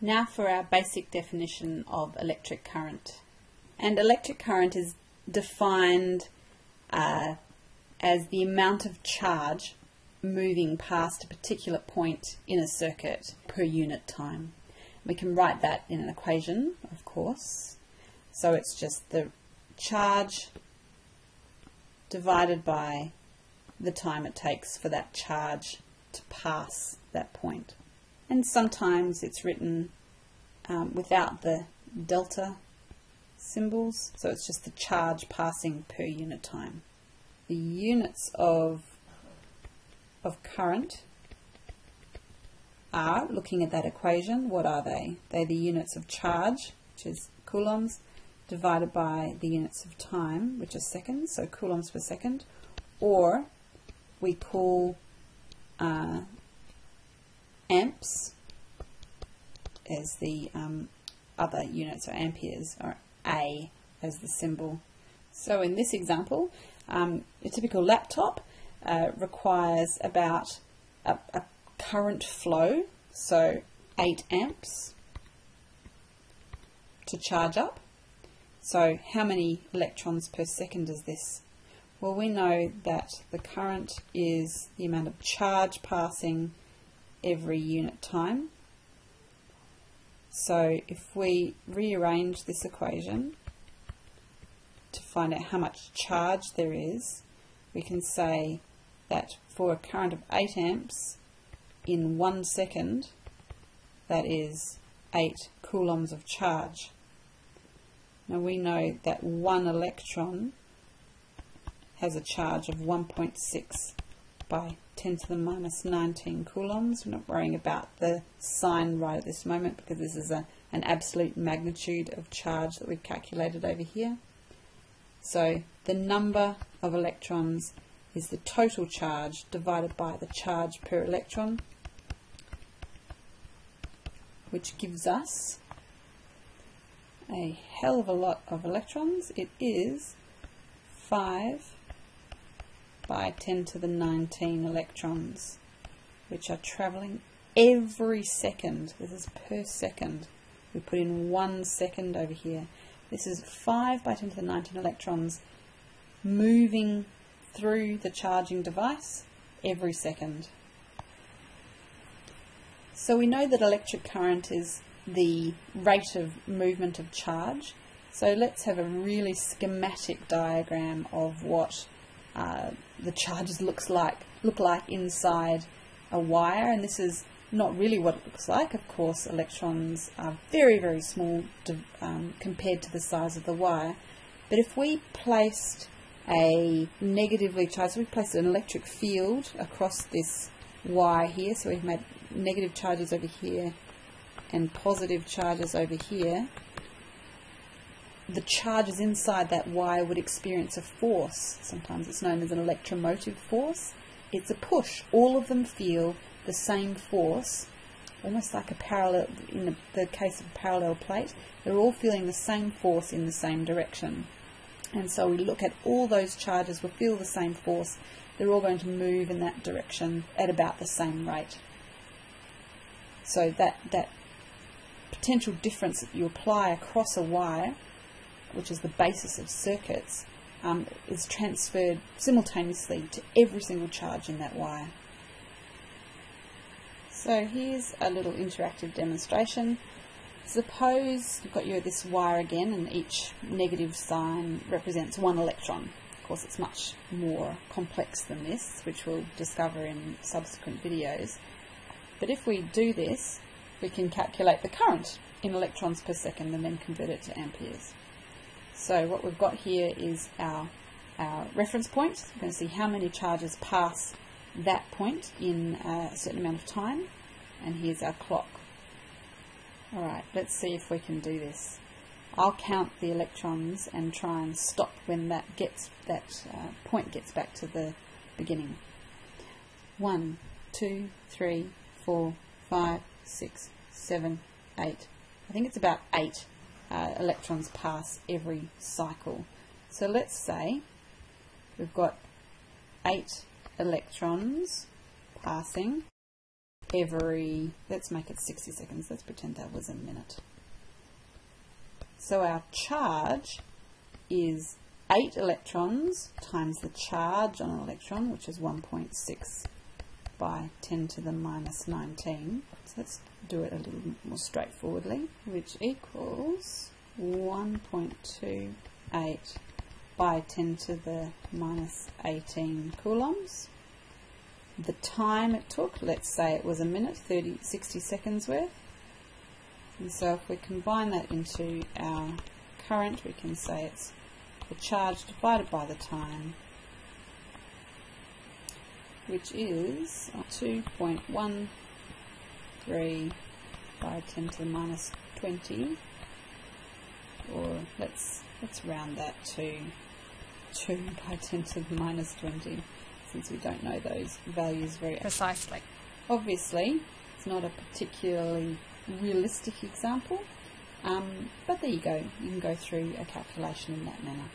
Now for our basic definition of electric current. And electric current is defined as the amount of charge moving past a particular point in a circuit per unit time. We can write that in an equation, of course. So it's just the charge divided by the time it takes for that charge to pass that point. And sometimes it's written without the delta symbols, so it's just the charge passing per unit time. The units of current are, looking at that equation, what are they? They're the units of charge, which is coulombs, divided by the units of time, which is seconds, so coulombs per second, or we call amps as the other units, or amperes, or A as the symbol. So in this example, a typical laptop requires about a current flow, so 8 amps to charge up. So how many electrons per second is this? Well, we know that the current is the amount of charge passing every unit time. So if we rearrange this equation to find out how much charge there is, we can say that for a current of 8 amps in 1 second, that is 8 coulombs of charge. Now we know that 1 electron has a charge of 1.6 by 10 to the minus 19 coulombs. We're not worrying about the sign right at this moment because this is an absolute magnitude of charge that we've calculated over here. So the number of electrons is the total charge divided by the charge per electron, which gives us a hell of a lot of electrons. It is 5 by 10 to the 19 electrons, which are travelling every second. This is per second. We put in 1 second over here. This is 5 by 10 to the 19 electrons moving through the charging device every second. So we know that electric current is the rate of movement of charge. So let's have a really schematic diagram of what the charges look like inside a wire, and this is not really what it looks like. Of course, electrons are very, very small compared to the size of the wire. But if we placed a negatively charged, so we placed an electric field across this wire here, so we've made negative charges over here and positive charges over here, the charges inside that wire would experience a force. Sometimes it's known as an electromotive force. It's a push. All of them feel the same force, almost like a parallel, in the case of a parallel plate, they're all feeling the same force in the same direction. And so we look at all those charges will feel the same force. They're all going to move in that direction at about the same rate. So that potential difference that you apply across a wire, which is the basis of circuits, is transferred simultaneously to every single charge in that wire. So here's a little interactive demonstration. Suppose you've got this wire again, and each negative sign represents 1 electron. Of course, it's much more complex than this, which we'll discover in subsequent videos. But if we do this, we can calculate the current in electrons per second and then convert it to amperes. So what we've got here is our reference point. We're going to see how many charges pass that point in a certain amount of time, and here's our clock. Alright, let's see if we can do this. I'll count the electrons and try and stop when that point gets back to the beginning. 1, 2, 3, 4, 5, 6, 7, 8. I think it's about 8 electrons pass every cycle. So let's say we've got 8 electrons passing every, let's make it 60 seconds, let's pretend that was a minute. So our charge is 8 electrons times the charge on an electron, which is 1.6 by 10 to the minus 19. So let's do it a little more straightforwardly, which equals 1.28 by 10 to the minus 18 coulombs. The time it took, let's say it was a minute, 60 seconds worth. And so if we combine that into our current, we can say it's the charge divided by the time, which is 2.13 by 10 to the minus 20, or let's round that to 2 by 10 to the minus 20, since we don't know those values very precisely. Obviously, it's not a particularly realistic example, but there you go. You can go through a calculation in that manner.